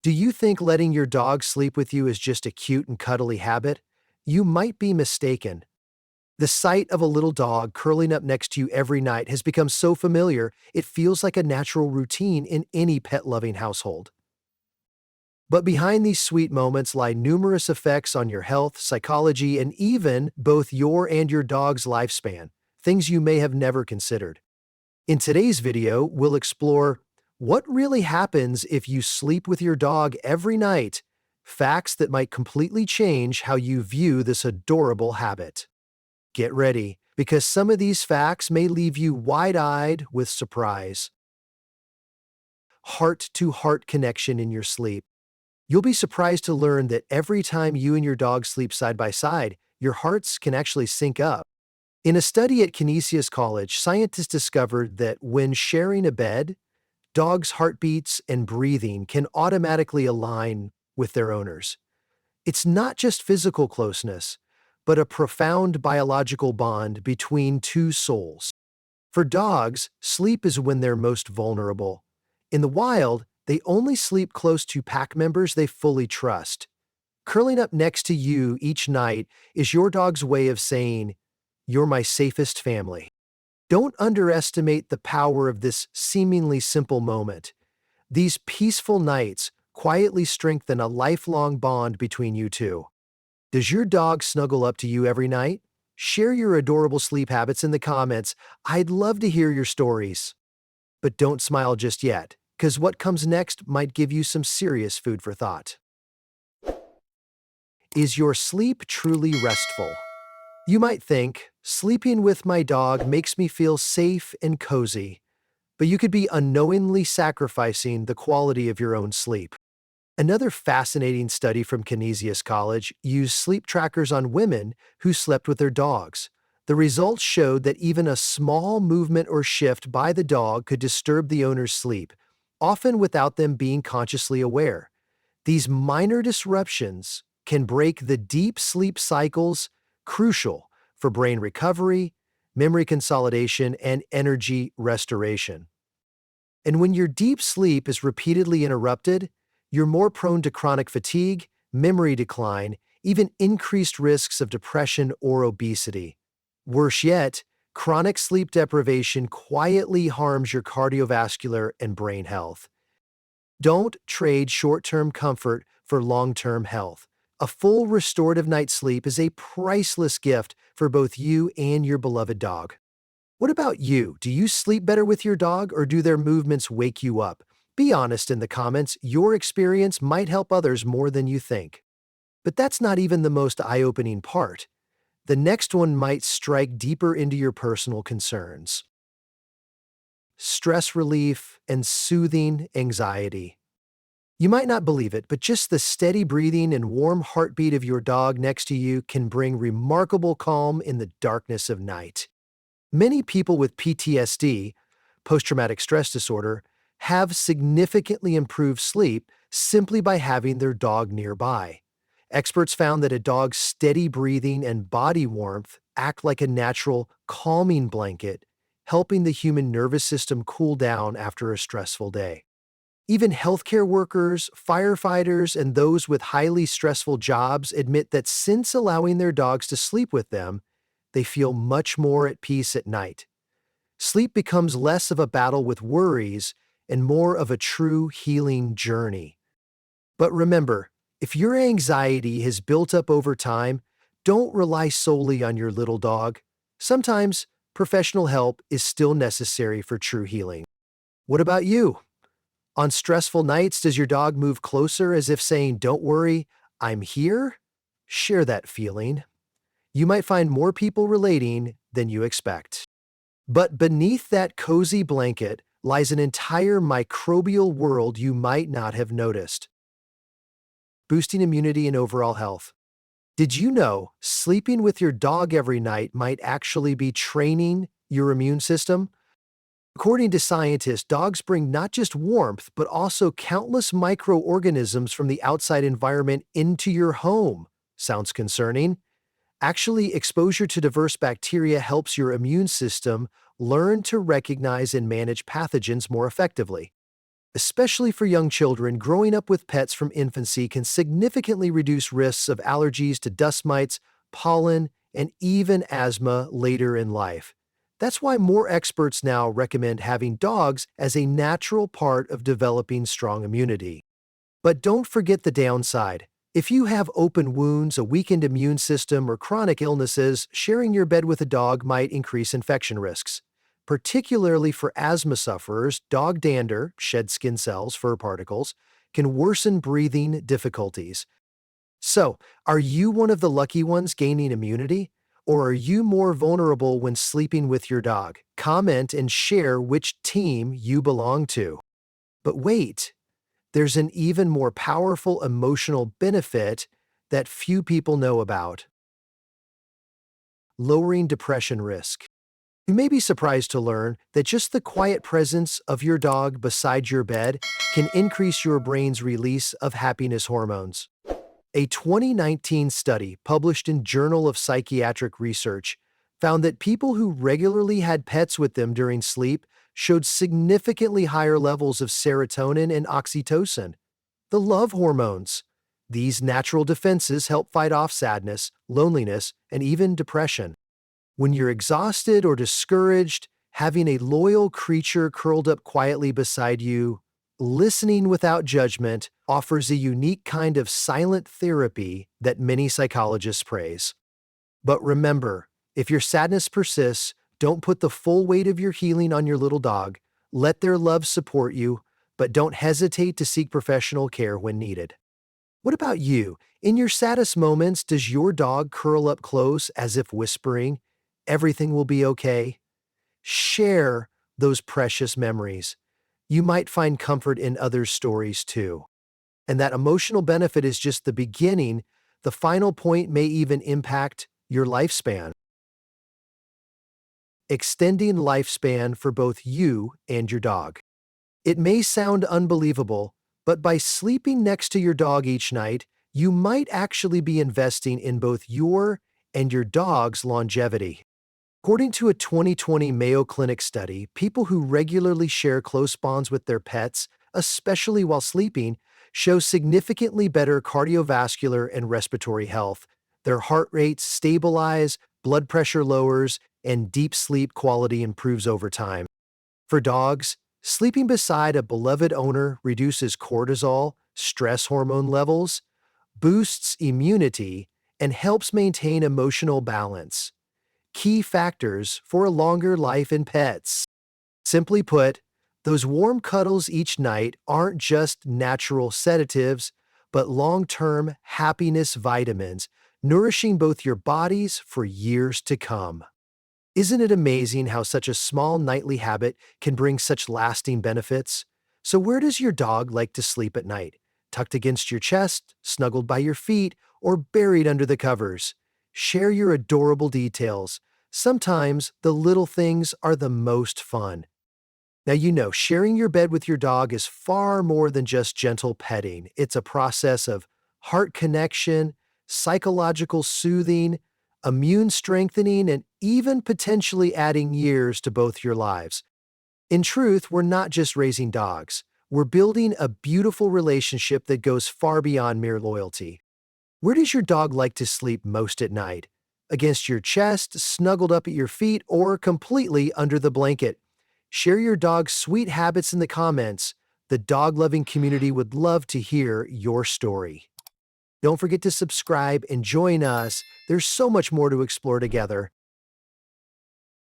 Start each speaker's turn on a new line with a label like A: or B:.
A: Do you think letting your dog sleep with you is just a cute and cuddly habit? You might be mistaken. The sight of a little dog curling up next to you every night has become so familiar, it feels like a natural routine in any pet-loving household. But behind these sweet moments lie numerous effects on your health, psychology, and even both your and your dog's lifespan, things you may have never considered. In today's video, we'll explore what really happens if you sleep with your dog every night, facts that might completely change how you view this adorable habit. Get ready, because some of these facts may leave you wide-eyed with surprise. Heart-to-heart connection in your sleep. You'll be surprised to learn that every time you and your dog sleep side by side, your hearts can actually sync up. In a study at Canisius College, scientists discovered that when sharing a bed, dogs' heartbeats and breathing can automatically align with their owners. It's not just physical closeness, but a profound biological bond between two souls. For dogs, sleep is when they're most vulnerable. In the wild, they only sleep close to pack members they fully trust. Curling up next to you each night is your dog's way of saying, "You're my safest family." Don't underestimate the power of this seemingly simple moment. These peaceful nights quietly strengthen a lifelong bond between you two. Does your dog snuggle up to you every night? Share your adorable sleep habits in the comments. I'd love to hear your stories. But don't smile just yet, because what comes next might give you some serious food for thought. Is your sleep truly restful? You might think, sleeping with my dog makes me feel safe and cozy, but you could be unknowingly sacrificing the quality of your own sleep. Another fascinating study from Canisius College used sleep trackers on women who slept with their dogs. The results showed that even a small movement or shift by the dog could disturb the owner's sleep, often without them being consciously aware. These minor disruptions can break the deep sleep cycles crucial for brain recovery, memory consolidation, and energy restoration. And when your deep sleep is repeatedly interrupted, you're more prone to chronic fatigue, memory decline, even increased risks of depression or obesity. Worse yet, chronic sleep deprivation quietly harms your cardiovascular and brain health. Don't trade short-term comfort for long-term health. A full restorative night's sleep is a priceless gift for both you and your beloved dog. What about you? Do you sleep better with your dog, or do their movements wake you up? Be honest in the comments. Your experience might help others more than you think. But that's not even the most eye-opening part. The next one might strike deeper into your personal concerns. Stress relief and soothing anxiety. You might not believe it, but just the steady breathing and warm heartbeat of your dog next to you can bring remarkable calm in the darkness of night. Many people with PTSD, post-traumatic stress disorder, have significantly improved sleep simply by having their dog nearby. Experts found that a dog's steady breathing and body warmth act like a natural calming blanket, helping the human nervous system cool down after a stressful day. Even healthcare workers, firefighters, and those with highly stressful jobs admit that since allowing their dogs to sleep with them, they feel much more at peace at night. Sleep becomes less of a battle with worries and more of a true healing journey. But remember, if your anxiety has built up over time, don't rely solely on your little dog. Sometimes professional help is still necessary for true healing. What about you? On stressful nights, does your dog move closer as if saying, "Don't worry, I'm here"? Share that feeling. You might find more people relating than you expect. But beneath that cozy blanket lies an entire microbial world you might not have noticed. Boosting immunity and overall health. Did you know sleeping with your dog every night might actually be training your immune system? According to scientists, dogs bring not just warmth, but also countless microorganisms from the outside environment into your home. Sounds concerning? Actually, exposure to diverse bacteria helps your immune system learn to recognize and manage pathogens more effectively. Especially for young children, growing up with pets from infancy can significantly reduce risks of allergies to dust mites, pollen, and even asthma later in life. That's why more experts now recommend having dogs as a natural part of developing strong immunity. But don't forget the downside. If you have open wounds, a weakened immune system, or chronic illnesses, sharing your bed with a dog might increase infection risks. Particularly for asthma sufferers, dog dander, shed skin cells, fur particles, can worsen breathing difficulties. So, are you one of the lucky ones gaining immunity? Or are you more vulnerable when sleeping with your dog? Comment and share which team you belong to. But wait, there's an even more powerful emotional benefit that few people know about: lowering depression risk. You may be surprised to learn that just the quiet presence of your dog beside your bed can increase your brain's release of happiness hormones. A 2019 study published in Journal of Psychiatric Research found that people who regularly had pets with them during sleep showed significantly higher levels of serotonin and oxytocin, the love hormones. These natural defenses help fight off sadness, loneliness, and even depression. When you're exhausted or discouraged, having a loyal creature curled up quietly beside you, listening without judgment, offers a unique kind of silent therapy that many psychologists praise. But remember, if your sadness persists, don't put the full weight of your healing on your little dog. Let their love support you, but don't hesitate to seek professional care when needed. What about you? In your saddest moments, does your dog curl up close as if whispering, "Everything will be okay"? Share those precious memories. You might find comfort in others' stories too. And that emotional benefit is just the beginning. The final point may even impact your lifespan. Extending lifespan for both you and your dog. It may sound unbelievable, but by sleeping next to your dog each night, you might actually be investing in both your and your dog's longevity. According to a 2020 Mayo Clinic study, people who regularly share close bonds with their pets, especially while sleeping, show significantly better cardiovascular and respiratory health. Their heart rates stabilize, blood pressure lowers, and deep sleep quality improves over time. For dogs, sleeping beside a beloved owner reduces cortisol, stress hormone levels, boosts immunity, and helps maintain emotional balance, key factors for a longer life in pets. Simply put, those warm cuddles each night aren't just natural sedatives, but long-term happiness vitamins, nourishing both your bodies for years to come. Isn't it amazing how such a small nightly habit can bring such lasting benefits? So where does your dog like to sleep at night? Tucked against your chest, snuggled by your feet, or buried under the covers? Share your adorable details. Sometimes the little things are the most fun. Now, sharing your bed with your dog is far more than just gentle petting. It's a process of heart connection, psychological soothing, immune strengthening, and even potentially adding years to both your lives. In truth, we're not just raising dogs. We're building a beautiful relationship that goes far beyond mere loyalty. Where does your dog like to sleep most at night? Against your chest, snuggled up at your feet, or completely under the blanket? Share your dog's sweet habits in the comments. The dog-loving community would love to hear your story. Don't forget to subscribe and join us. There's so much more to explore together.